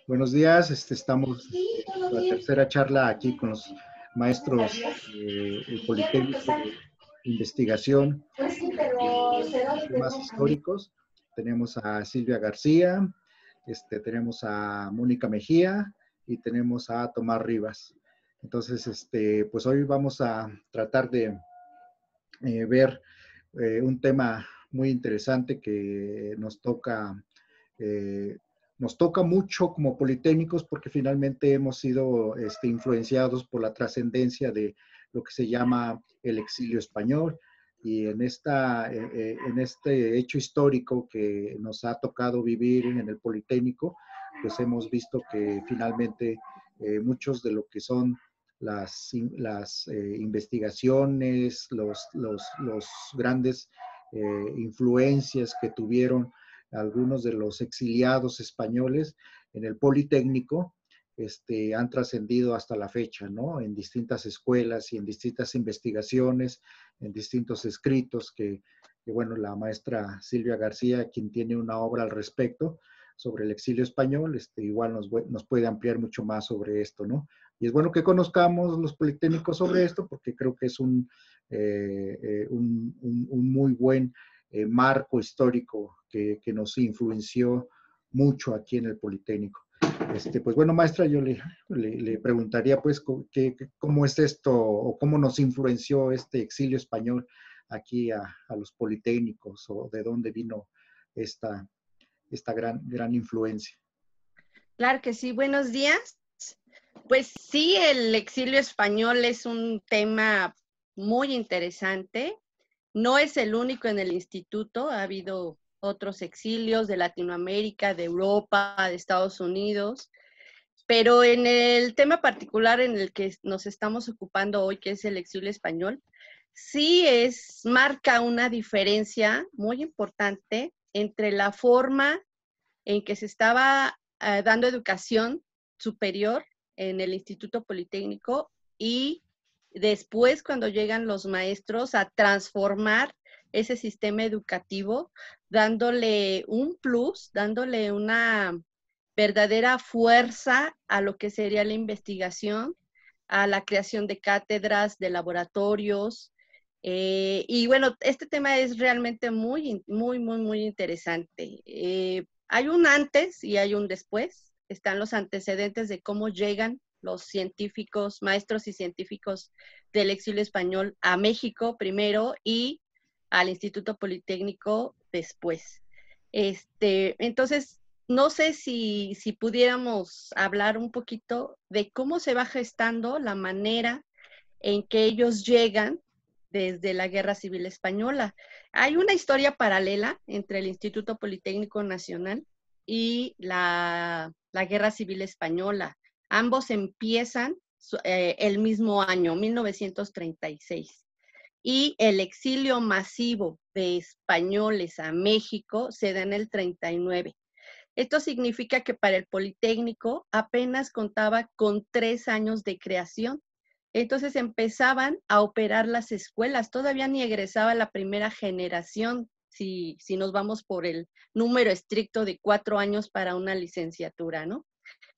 Buenos días, estamos en la tercera charla aquí con los maestros del Politécnico de Investigación en temas históricos. Tenemos a Silvia García, tenemos a Mónica Mejía y tenemos a Tomás Rivas. Entonces, pues hoy vamos a tratar de ver un tema muy interesante que nos toca mucho como politécnicos porque finalmente hemos sido influenciados por la trascendencia de lo que se llama el exilio español y en este hecho histórico que nos ha tocado vivir en el Politécnico, pues hemos visto que finalmente muchos de lo que son las investigaciones, los grandes influencias que tuvieron algunos de los exiliados españoles en el Politécnico, han trascendido hasta la fecha, ¿no? En distintas escuelas y en distintas investigaciones, en distintos escritos bueno, la maestra Silvia García, quien tiene una obra al respecto sobre el exilio español, igual nos puede ampliar mucho más sobre esto, ¿no? Y es bueno que conozcamos los politécnicos sobre esto porque creo que es un muy buen marco histórico que nos influenció mucho aquí en el Politécnico. Pues bueno, maestra, yo le preguntaría pues cómo es esto o cómo nos influenció este exilio español aquí a los politécnicos o de dónde vino esta gran influencia. Claro que sí, buenos días. Pues sí, el exilio español es un tema muy interesante. No es el único en el instituto, ha habido otros exilios de Latinoamérica, de Europa, de Estados Unidos, pero en el tema particular en el que nos estamos ocupando hoy, que es el exilio español, sí marca una diferencia muy importante entre la forma en que se estaba dando educación superior en el Instituto Politécnico y después cuando llegan los maestros a transformar ese sistema educativo, dándole un plus, dándole una verdadera fuerza a lo que sería la investigación, a la creación de cátedras, de laboratorios. Y bueno, este tema es realmente muy interesante. Hay un antes y hay un después. Están los antecedentes de cómo llegan los científicos, maestros y científicos del exilio español a México primero y al Instituto Politécnico después. Entonces, no sé si pudiéramos hablar un poquito de cómo se va gestando la manera en que ellos llegan desde la Guerra Civil Española. Hay una historia paralela entre el Instituto Politécnico Nacional y la Guerra Civil Española. Ambos empiezan el mismo año, 1936. Y el exilio masivo de españoles a México se da en el 39. Esto significa que para el Politécnico apenas contaba con 3 años de creación. Entonces empezaban a operar las escuelas, todavía ni egresaba la primera generación, si nos vamos por el número estricto de 4 años para una licenciatura, ¿no?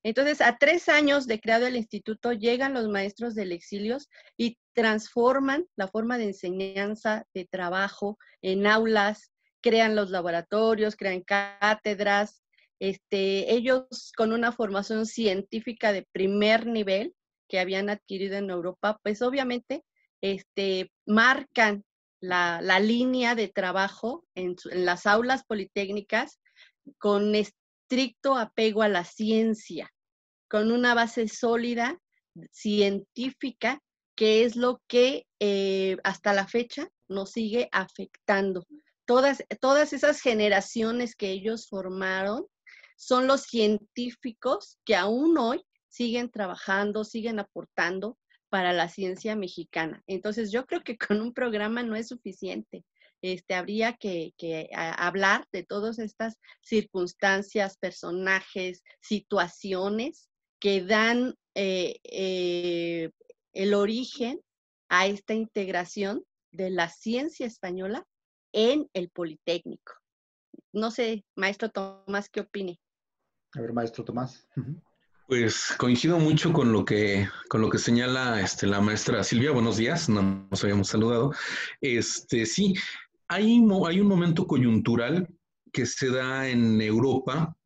Entonces, a 3 años de creado el instituto, llegan los maestros del exilio y transforman la forma de enseñanza, de trabajo en aulas, crean los laboratorios, crean cátedras. Ellos con una formación científica de primer nivel que habían adquirido en Europa, pues obviamente marcan la línea de trabajo en las aulas politécnicas con estricto apego a la ciencia, con una base sólida, científica, que es lo que hasta la fecha nos sigue afectando. Todas esas generaciones que ellos formaron son los científicos que aún hoy siguen trabajando, siguen aportando para la ciencia mexicana. Entonces, yo creo que con un programa no es suficiente. Habría que hablar de todas estas circunstancias, personajes, situaciones que dan el origen a esta integración de la ciencia española en el Politécnico. No sé, maestro Tomás, ¿qué opine? A ver, maestro Tomás. Pues coincido mucho con lo que señala la maestra Silvia. Buenos días, no nos habíamos saludado. Sí, hay un momento coyuntural que se da en Europa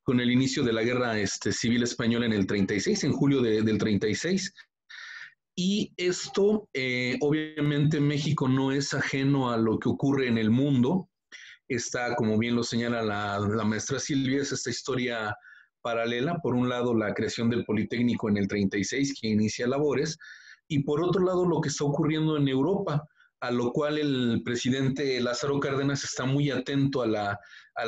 con el inicio de la guerra civil española en el 36, en julio del 36. Y esto, obviamente, México no es ajeno a lo que ocurre en el mundo. Está, como bien lo señala la maestra Silvia, es esta historia paralela. Por un lado, la creación del Politécnico en el 36, que inicia labores, y por otro lado, lo que está ocurriendo en Europa, a lo cual el presidente Lázaro Cárdenas está muy atento a la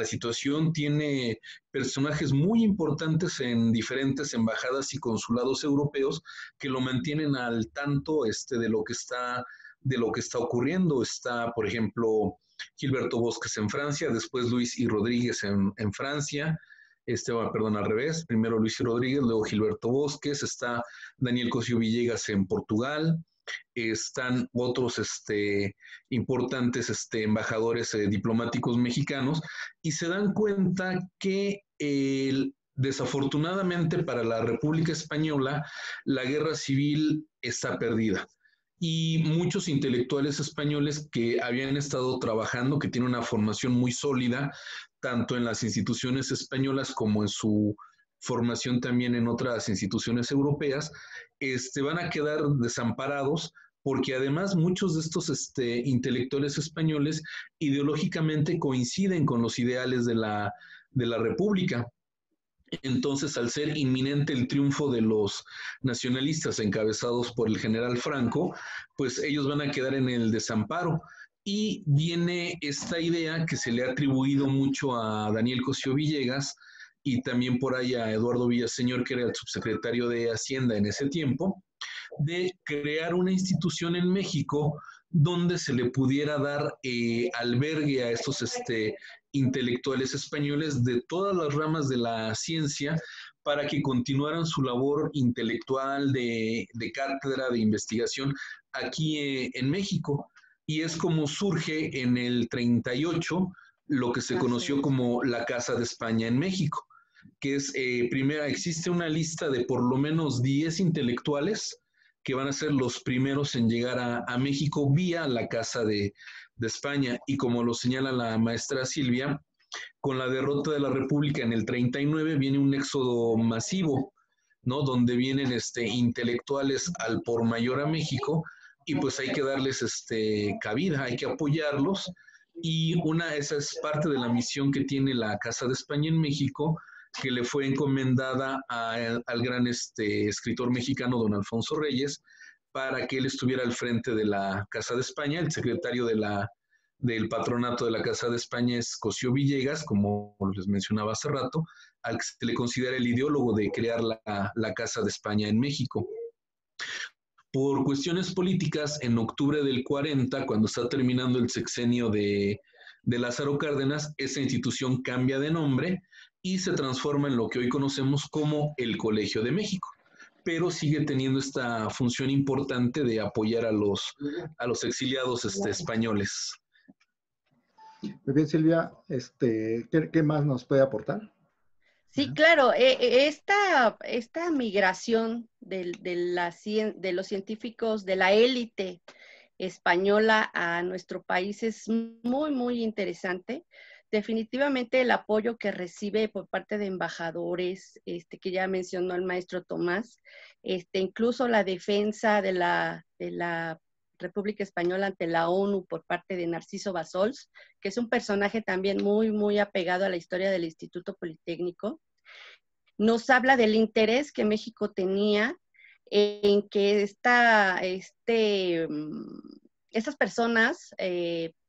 situación. Tiene personajes muy importantes en diferentes embajadas y consulados europeos que lo mantienen al tanto de lo que está ocurriendo. Está, por ejemplo, Gilberto Bosques en Francia, después Luis y Rodríguez en Francia, perdón, al revés, primero Luis y Rodríguez, luego Gilberto Bosques, está Daniel Cosío Villegas en Portugal, están otros importantes embajadores diplomáticos mexicanos, y se dan cuenta que desafortunadamente para la República Española la guerra civil está perdida. Y muchos intelectuales españoles que habían estado trabajando, que tienen una formación muy sólida, tanto en las instituciones españolas como en su formación también en otras instituciones europeas, van a quedar desamparados, porque además muchos de estos intelectuales españoles ideológicamente coinciden con los ideales de la República. Entonces, al ser inminente el triunfo de los nacionalistas encabezados por el general Franco, pues ellos van a quedar en el desamparo. Y viene esta idea que se le ha atribuido mucho a Daniel Cosío Villegas y también por ahí a Eduardo Villaseñor, que era el subsecretario de Hacienda en ese tiempo, de crear una institución en México donde se le pudiera dar albergue a estos intelectuales españoles de todas las ramas de la ciencia, para que continuaran su labor intelectual de cátedra, de investigación aquí en México. Y es como surge en el 38 lo que se conoció como la Casa de España en México, que es, primera, existe una lista de por lo menos 10 intelectuales que van a ser los primeros en llegar a México vía la Casa de España. Y como lo señala la maestra Silvia, con la derrota de la República en el 39 viene un éxodo masivo, ¿no? Donde vienen intelectuales al por mayor a México, y pues hay que darles cabida, hay que apoyarlos. Y esa es parte de la misión que tiene la Casa de España en México, que le fue encomendada al gran escritor mexicano don Alfonso Reyes, para que él estuviera al frente de la Casa de España. El secretario del patronato de la Casa de España es Cosío Villegas, como les mencionaba hace rato, al que se le considera el ideólogo de crear la Casa de España en México. Por cuestiones políticas, en octubre del 40, cuando está terminando el sexenio de Lázaro Cárdenas, esa institución cambia de nombre y se transforma en lo que hoy conocemos como el Colegio de México, pero sigue teniendo esta función importante de apoyar a los exiliados españoles. Muy bien, Silvia, ¿qué más nos puede aportar? Sí, claro, esta migración de los científicos de la élite española a nuestro país es muy, muy interesante. Definitivamente el apoyo que recibe por parte de embajadores, que ya mencionó el maestro Tomás, incluso la defensa de la República Española ante la ONU por parte de Narciso Bassols, que es un personaje también muy, muy apegado a la historia del Instituto Politécnico, nos habla del interés que México tenía en que estas personas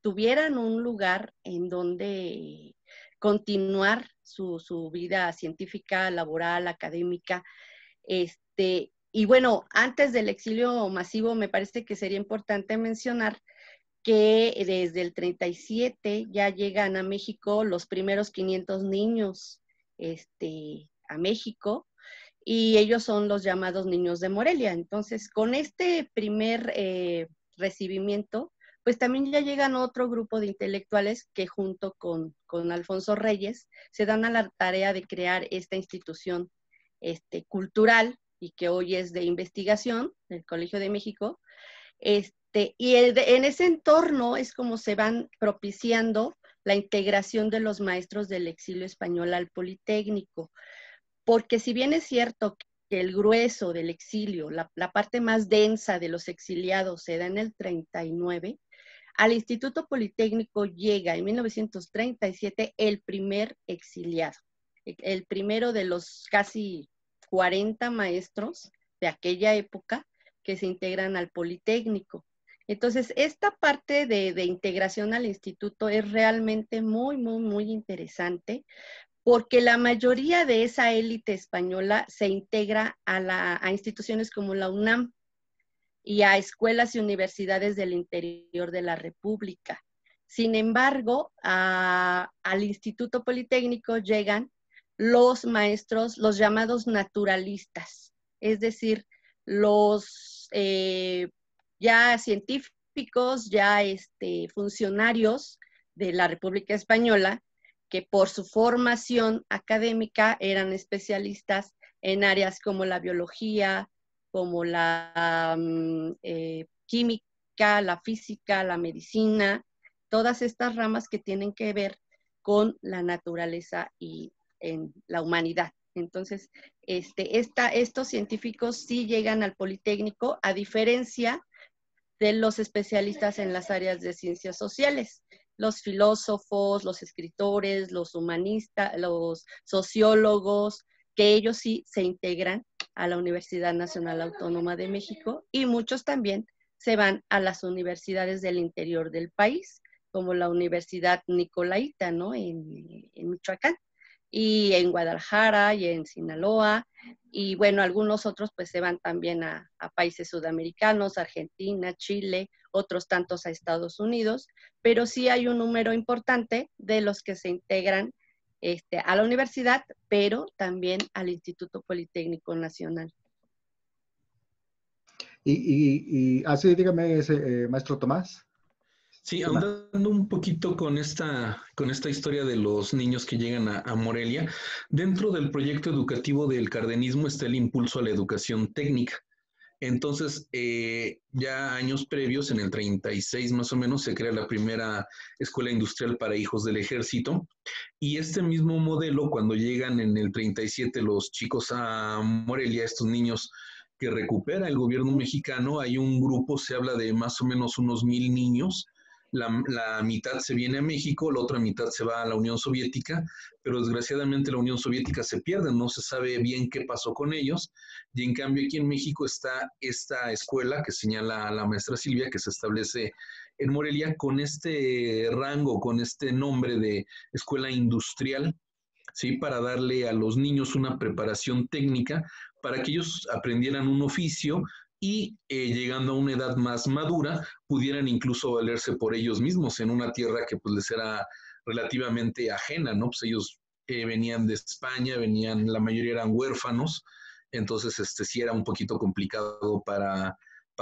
tuvieran un lugar en donde continuar su vida científica, laboral, académica. Y bueno, antes del exilio masivo, me parece que sería importante mencionar que desde el 37 ya llegan a México los primeros 500 niños a México, y ellos son los llamados niños de Morelia. Entonces, con este primer recibimiento, pues también ya llegan otro grupo de intelectuales que junto con Alfonso Reyes se dan a la tarea de crear esta institución cultural y que hoy es de investigación, el Colegio de México. Y en ese entorno es como se van propiciando la integración de los maestros del exilio español al Politécnico. Porque si bien es cierto que el grueso del exilio, la parte más densa de los exiliados se da en el 39, al Instituto Politécnico llega en 1937 el primer exiliado, el primero de los casi 40 maestros de aquella época que se integran al Politécnico. Entonces, esta parte de integración al instituto es realmente muy, muy, muy interesante, porque la mayoría de esa élite española se integra a instituciones como la UNAM y a escuelas y universidades del interior de la República. Sin embargo, al Instituto Politécnico llegan los maestros, los llamados naturalistas, es decir, los ya científicos, ya funcionarios de la República Española, que por su formación académica eran especialistas en áreas como la biología, como la química, la física, la medicina, todas estas ramas que tienen que ver con la naturaleza y en la humanidad. Entonces, estos científicos sí llegan al Politécnico, a diferencia de los especialistas en las áreas de ciencias sociales, los filósofos, los escritores, los humanistas, los sociólogos, que ellos sí se integran a la Universidad Nacional Autónoma de México, y muchos también se van a las universidades del interior del país, como la Universidad Nicolaita, ¿no? En Michoacán, y en Guadalajara, y en Sinaloa, y bueno, algunos otros pues se van también a países sudamericanos, Argentina, Chile, otros tantos a Estados Unidos, pero sí hay un número importante de los que se integran a la universidad, pero también al Instituto Politécnico Nacional. Y así, dígame, maestro Tomás. Sí, andando un poquito con esta historia de los niños que llegan a Morelia, dentro del proyecto educativo del cardenismo está el impulso a la educación técnica. Entonces, ya años previos, en el 36 más o menos, se crea la primera escuela industrial para hijos del ejército. Y este mismo modelo, cuando llegan en el 37 los chicos a Morelia, estos niños que recupera el gobierno mexicano, hay un grupo, se habla de más o menos unos 1000 niños. La mitad se viene a México, la otra mitad se va a la Unión Soviética, pero desgraciadamente la Unión Soviética se pierde, no se sabe bien qué pasó con ellos, y en cambio aquí en México está esta escuela que señala la maestra Silvia, que se establece en Morelia con este rango, con este nombre de escuela industrial, ¿sí? Para darle a los niños una preparación técnica para que ellos aprendieran un oficio y llegando a una edad más madura pudieran incluso valerse por ellos mismos en una tierra que pues les era relativamente ajena, ¿no? Pues ellos venían de España, la mayoría eran huérfanos, entonces sí era un poquito complicado para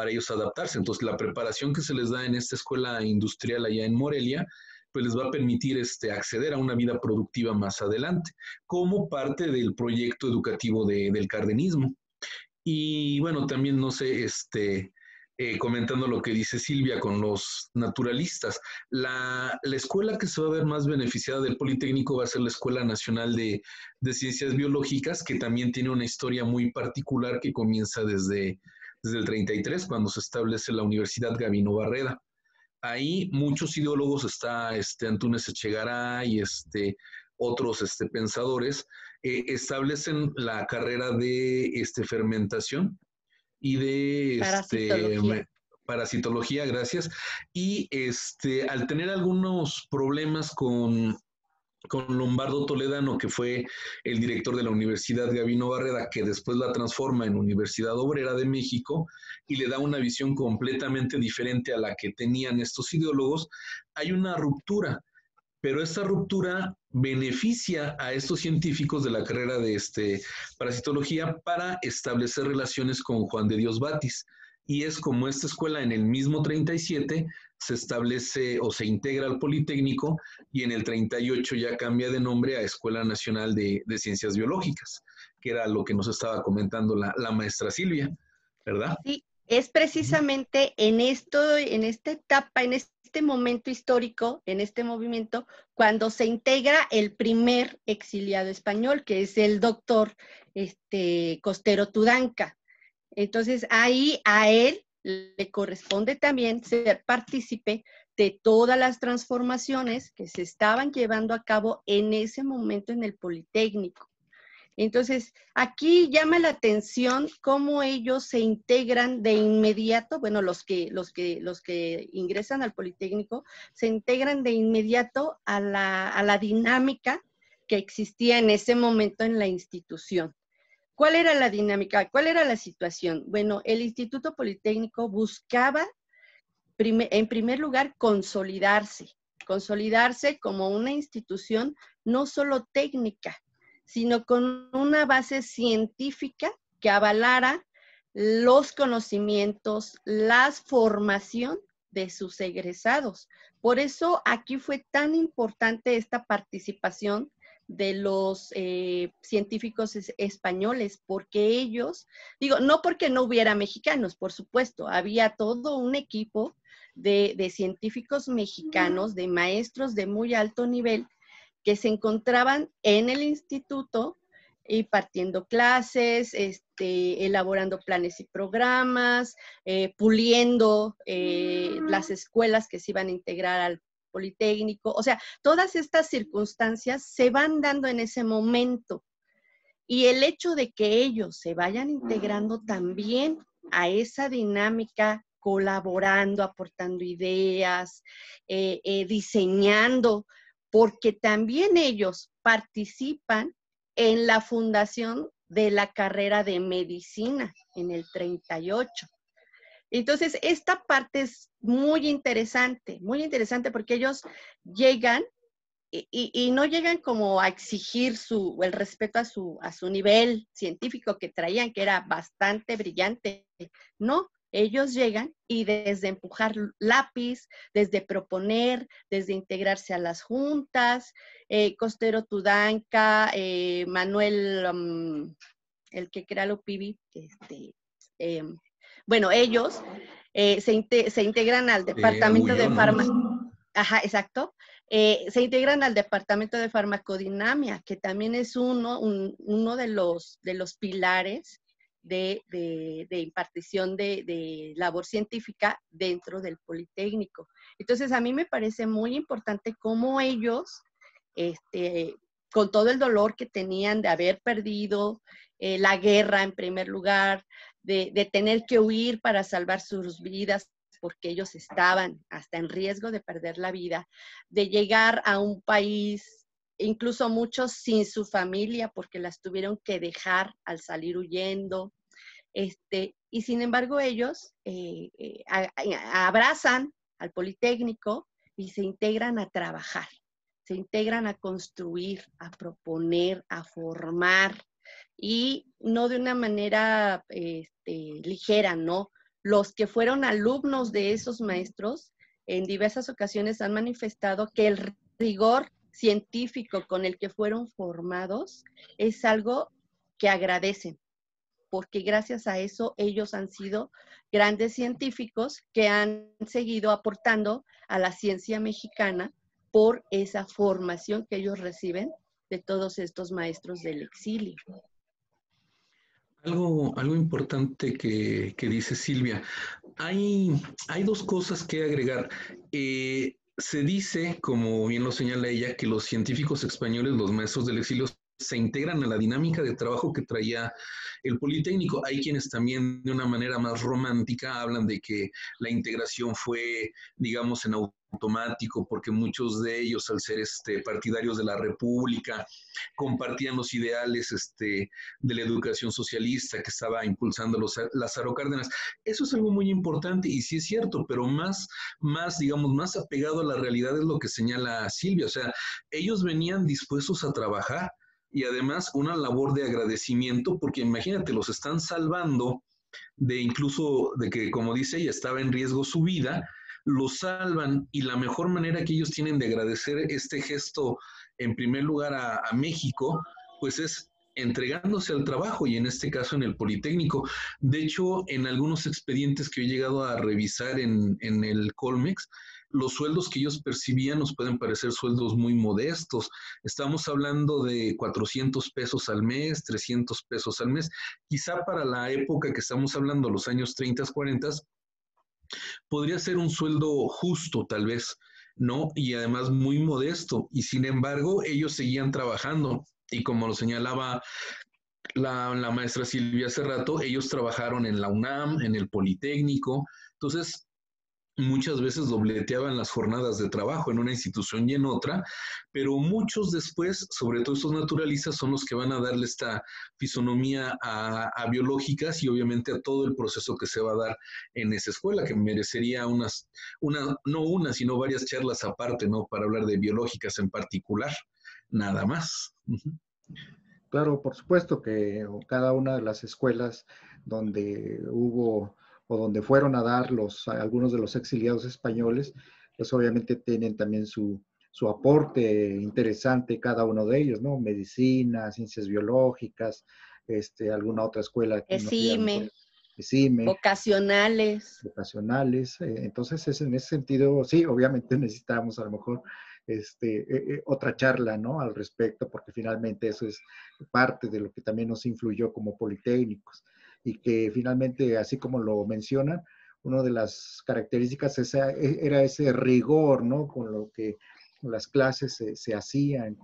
ellos adaptarse. Entonces la preparación que se les da en esta escuela industrial allá en Morelia pues les va a permitir acceder a una vida productiva más adelante, como parte del proyecto educativo del cardenismo. Y bueno, también, no sé, comentando lo que dice Silvia con los naturalistas, la escuela que se va a ver más beneficiada del Politécnico va a ser la Escuela Nacional de Ciencias Biológicas, que también tiene una historia muy particular que comienza desde el 33, cuando se establece la Universidad Gavino Barreda. Ahí muchos ideólogos, está Antúnez Echegaray y otros pensadores, establecen la carrera de fermentación y de parasitología, gracias. Y al tener algunos problemas con Lombardo Toledano, que fue el director de la Universidad Gavino Barreda, que después la transforma en Universidad Obrera de México y le da una visión completamente diferente a la que tenían estos ideólogos, hay una ruptura. Pero esta ruptura beneficia a estos científicos de la carrera de parasitología para establecer relaciones con Juan de Dios Batis. y es como esta escuela en el mismo 37 se establece o se integra al Politécnico y en el 38 ya cambia de nombre a Escuela Nacional de Ciencias Biológicas, que era lo que nos estaba comentando la maestra Silvia, ¿verdad? Sí, es precisamente en esto, en esta etapa, en este momento histórico, en este movimiento, cuando se integra el primer exiliado español, que es el doctor Costero Tudanca. Entonces, ahí a él le corresponde también ser partícipe de todas las transformaciones que se estaban llevando a cabo en ese momento en el Politécnico. Entonces, aquí llama la atención cómo ellos se integran de inmediato, bueno, los que ingresan al Politécnico, se integran de inmediato a la dinámica que existía en ese momento en la institución. ¿Cuál era la dinámica? ¿Cuál era la situación? Bueno, el Instituto Politécnico buscaba, en primer lugar, consolidarse como una institución no solo técnica, sino con una base científica que avalara los conocimientos, la formación de sus egresados. Por eso aquí fue tan importante esta participación de los científicos españoles, porque ellos, digo, no porque no hubiera mexicanos, por supuesto, había todo un equipo de científicos mexicanos, de maestros de muy alto nivel, que se encontraban en el instituto impartiendo clases, elaborando planes y programas, puliendo las escuelas que se iban a integrar al Politécnico. O sea, todas estas circunstancias se van dando en ese momento. Y el hecho de que ellos se vayan integrando también a esa dinámica, colaborando, aportando ideas, diseñando, porque también ellos participan en la fundación de la carrera de medicina en el 38. Entonces, esta parte es muy interesante porque ellos llegan y no llegan como a exigir el respeto a su nivel científico que traían, que era bastante brillante. No, ellos llegan y desde empujar lápiz, desde proponer, desde integrarse a las juntas, Costero Tudanca, Manuel, el que crea lo PIBI, bueno, ellos se integran al departamento de farmacia. Ajá, exacto. Se integran al departamento de farmacodinamia, que también es uno de los pilares de impartición de labor científica dentro del Politécnico. Entonces, a mí me parece muy importante cómo ellos, con todo el dolor que tenían de haber perdido la guerra en primer lugar, de tener que huir para salvar sus vidas, porque ellos estaban hasta en riesgo de perder la vida, de llegar a un país, incluso muchos sin su familia, porque las tuvieron que dejar al salir huyendo. Y sin embargo ellos abrazan al Politécnico y se integran a trabajar, se integran a construir, a proponer, a formar, y no de una manera ligera, ¿no? Los que fueron alumnos de esos maestros en diversas ocasiones han manifestado que el rigor científico con el que fueron formados es algo que agradecen, porque gracias a eso ellos han sido grandes científicos que han seguido aportando a la ciencia mexicana por esa formación que ellos reciben de todos estos maestros del exilio. Algo importante que dice Silvia. Hay dos cosas que agregar. Se dice, como bien lo señala ella, que los científicos españoles, los maestros del exilio, se integran a la dinámica de trabajo que traía el Politécnico. Hay quienes también de una manera más romántica hablan de que la integración fue, digamos, en automático, porque muchos de ellos, al ser partidarios de la República, compartían los ideales de la educación socialista que estaba impulsando Lázaro Cárdenas. Eso es algo muy importante y sí es cierto, pero más, digamos, más apegado a la realidad es lo que señala Silvia. O sea, ellos venían dispuestos a trabajar y además una labor de agradecimiento, porque imagínate, los están salvando de incluso de que, como dice ella, estaba en riesgo su vida, lo salvan y la mejor manera que ellos tienen de agradecer este gesto, en primer lugar a México, pues es entregándose al trabajo y en este caso en el Politécnico. De hecho, en algunos expedientes que he llegado a revisar en el Colmex, los sueldos que ellos percibían nos pueden parecer sueldos muy modestos. Estamos hablando de 400 pesos al mes, 300 pesos al mes. Quizá para la época que estamos hablando, los años 30, 40, podría ser un sueldo justo tal vez, ¿no? Y además muy modesto. Y sin embargo, ellos seguían trabajando. Y como lo señalaba la maestra Silvia hace rato, ellos trabajaron en la UNAM, en el Politécnico. Entonces, muchas veces dobleteaban las jornadas de trabajo en una institución y en otra, pero muchos después, sobre todo estos naturalistas, son los que van a darle esta fisonomía a biológicas y obviamente a todo el proceso que se va a dar en esa escuela, que merecería no una, sino varias charlas aparte, ¿no? Para hablar de biológicas en particular, nada más. Claro, por supuesto que cada una de las escuelas donde hubo o donde fueron a dar algunos de los exiliados españoles, pues obviamente tienen también su aporte interesante cada uno de ellos, ¿no? Medicina, ciencias biológicas, alguna otra escuela, no sé, a lo mejor ESIME, ESIME, vocacionales. vocacionales. Entonces, en ese sentido, sí, obviamente necesitamos a lo mejor otra charla, ¿no? Al respecto, porque finalmente eso es parte de lo que también nos influyó como politécnicos y que finalmente, así como lo mencionan, una de las características era ese rigor, ¿no? Con lo que las clases se hacían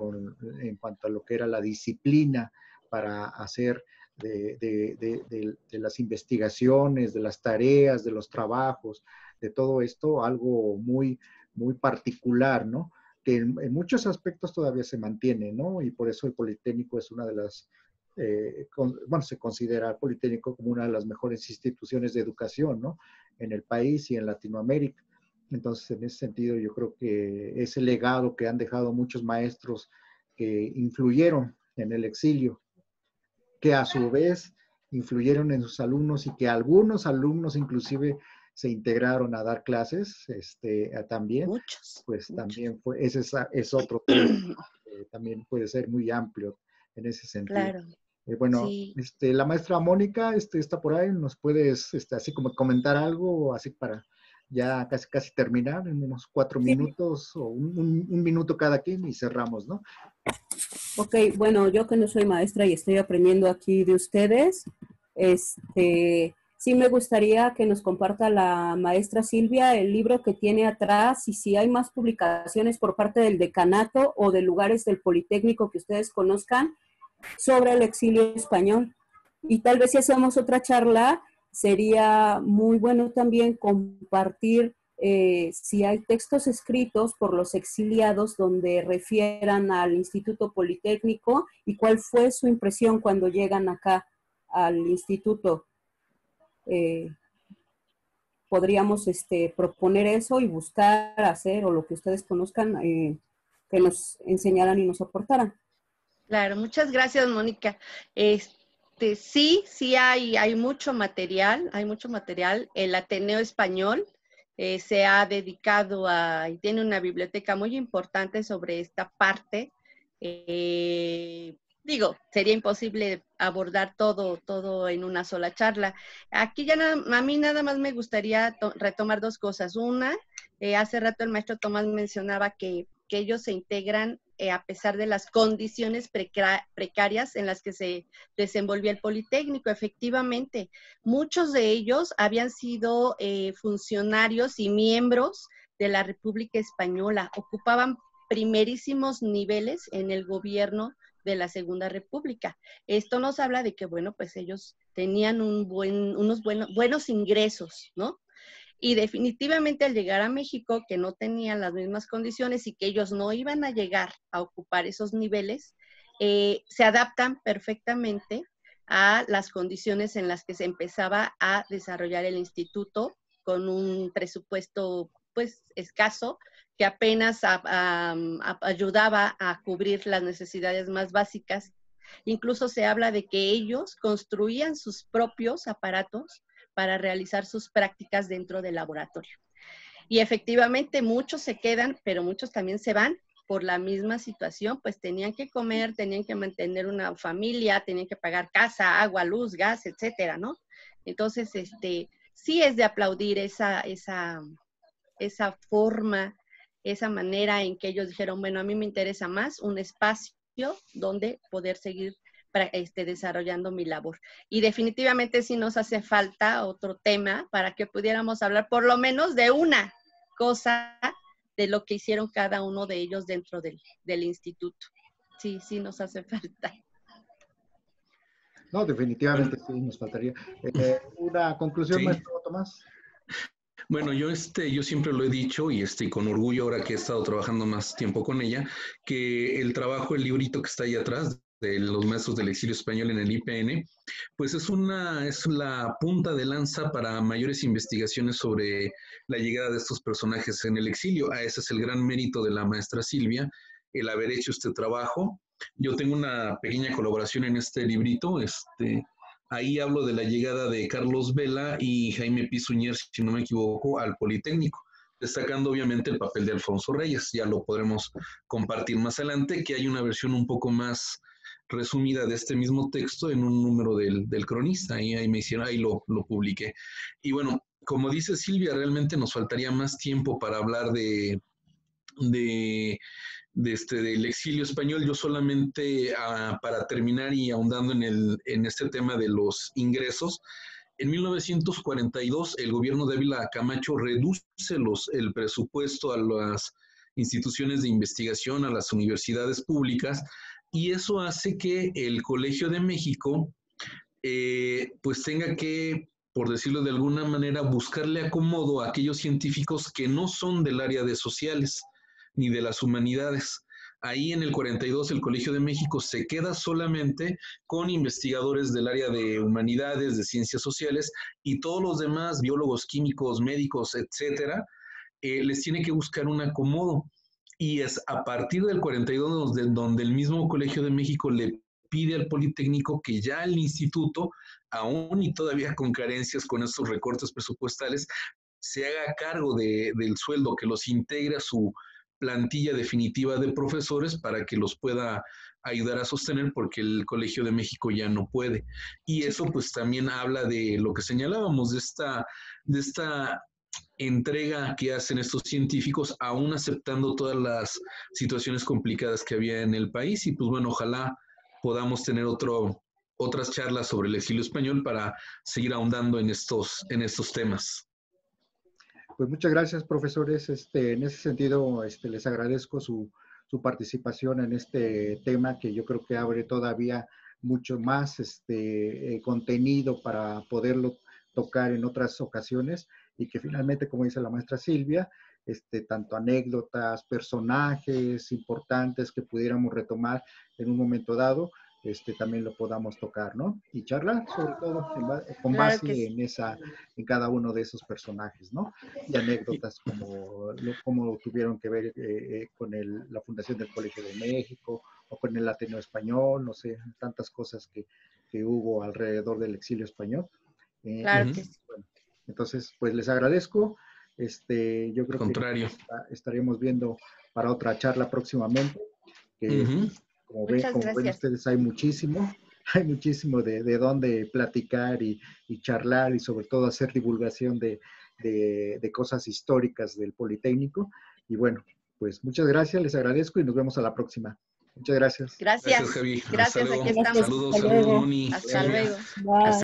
en cuanto a lo que era la disciplina para hacer de las investigaciones, de las tareas, de los trabajos, de todo esto, algo muy, muy particular, ¿no? Que en muchos aspectos todavía se mantiene, ¿no? Y por eso el Politécnico es una de las, bueno, se considera el Politécnico como una de las mejores instituciones de educación, ¿no? En el país y en Latinoamérica. Entonces, en ese sentido, yo creo que ese legado que han dejado muchos maestros que influyeron en el exilio, que a su vez influyeron en sus alumnos y que algunos alumnos inclusive se integraron a dar clases también, Muchos. pues también fue, ese es otro tema, también puede ser muy amplio en ese sentido. Claro, Bueno, sí. la maestra Mónica está por ahí, ¿nos puedes así como comentar algo, así para ya casi terminar en unos 4 Sí, minutos o un minuto cada quien y cerramos, ¿no? ok, bueno, yo que no soy maestra y estoy aprendiendo aquí de ustedes, sí me gustaría que nos comparta la maestra Silvia el libro que tiene atrás y si hay más publicaciones por parte del decanato o de lugares del Politécnico que ustedes conozcan sobre el exilio español. Y tal vez si hacemos otra charla, sería muy bueno también compartir si hay textos escritos por los exiliados donde refieran al Instituto Politécnico y cuál fue su impresión cuando llegan acá al instituto. Podríamos proponer eso y buscar hacer o lo que ustedes conozcan que nos enseñaran y nos aportaran. Claro, muchas gracias, Mónica. Sí hay mucho material, hay mucho material. El Ateneo Español se ha dedicado y tiene una biblioteca muy importante sobre esta parte. Sería imposible abordar todo en una sola charla. Aquí a mí nada más me gustaría retomar dos cosas. Una, hace rato el maestro Tomás mencionaba que ellos se integran a pesar de las condiciones precarias en las que se desenvolvía el Politécnico. Efectivamente, muchos de ellos habían sido funcionarios y miembros de la República Española, ocupaban primerísimos niveles en el gobierno de la Segunda República. Esto nos habla de que, bueno, pues ellos tenían unos buenos ingresos, ¿no? Y definitivamente al llegar a México, que no tenían las mismas condiciones y que ellos no iban a llegar a ocupar esos niveles, se adaptan perfectamente a las condiciones en las que se empezaba a desarrollar el instituto con un presupuesto pues escaso que apenas ayudaba a cubrir las necesidades más básicas Incluso se habla de que ellos construían sus propios aparatos para realizar sus prácticas dentro del laboratorio. Y efectivamente muchos se quedan, pero muchos también se van por la misma situación, pues tenían que comer, tenían que mantener una familia, tenían que pagar casa, agua, luz, gas, etcétera, ¿no? Entonces, sí es de aplaudir esa forma, esa manera en que ellos dijeron, bueno, a mí me interesa más un espacio donde poder seguir desarrollando mi labor. Y definitivamente sí nos hace falta otro tema para que pudiéramos hablar por lo menos de una cosa de lo que hicieron cada uno de ellos dentro del instituto. Sí, sí nos hace falta. No, definitivamente sí nos faltaría. ¿Una conclusión, Sí. maestro Tomás? Bueno, yo siempre lo he dicho y con orgullo ahora que he estado trabajando más tiempo con ella, que el trabajo, el librito que está ahí atrás de los maestros del exilio español en el IPN, pues es la punta de lanza para mayores investigaciones sobre la llegada de estos personajes en el exilio. Ese es el gran mérito de la maestra Silvia, el haber hecho este trabajo. Yo tengo una pequeña colaboración en este librito, ahí hablo de la llegada de Carlos Vela y Jaime Pisuñer, si no me equivoco, al Politécnico, destacando obviamente el papel de Alfonso Reyes. Ya lo podremos compartir más adelante, que hay una versión un poco más resumida de este mismo texto en un número del Cronista. Ahí lo publiqué. Y bueno, como dice Silvia, realmente nos faltaría más tiempo para hablar del exilio español. Yo solamente para terminar y ahondando en este tema de los ingresos, en 1942 el gobierno de Ávila Camacho reduce el presupuesto a las instituciones de investigación, a las universidades públicas, y eso hace que el Colegio de México pues tenga que, por decirlo de alguna manera, buscarle acomodo a aquellos científicos que no son del área de sociales ni de las humanidades. Ahí en el 42 el Colegio de México se queda solamente con investigadores del área de humanidades, de ciencias sociales, y todos los demás, biólogos, químicos, médicos, etcétera, les tiene que buscar un acomodo. Y es a partir del 42 donde el mismo Colegio de México le pide al Politécnico que ya el instituto, aún y todavía con carencias con estos recortes presupuestales, se haga cargo del sueldo, que los integre a su plantilla definitiva de profesores para que los pueda ayudar a sostener, porque el Colegio de México ya no puede. Y eso pues también habla de lo que señalábamos, de esta entrega que hacen estos científicos, aún aceptando todas las situaciones complicadas que había en el país. Y pues bueno, ojalá podamos tener otras charlas sobre el exilio español para seguir ahondando en estos temas. Pues muchas gracias, profesores. En ese sentido, les agradezco su participación en este tema, que yo creo que abre todavía mucho más contenido para poderlo tocar en otras ocasiones, y que finalmente, como dice la maestra Silvia, tanto anécdotas, personajes importantes que pudiéramos retomar en un momento dado, también lo podamos tocar, ¿no? Y charlar, sobre todo, con Claro base que sí. en cada uno de esos personajes, ¿no? Y anécdotas como tuvieron que ver con la fundación del Colegio de México, o con el Ateneo Español, no sé, tantas cosas que hubo alrededor del exilio español. Claro que sí. Bueno, entonces, pues les agradezco. Yo creo Contrario. que estaremos viendo para otra charla próximamente. Como ven ustedes, hay muchísimo de dónde platicar y charlar, y sobre todo hacer divulgación de cosas históricas del Politécnico. Y bueno, pues muchas gracias, les agradezco y nos vemos a la próxima. Muchas gracias. Gracias. Gracias, Javi. Gracias, Hasta luego. aquí estamos. Saludos, Moni. Hasta luego. Bye.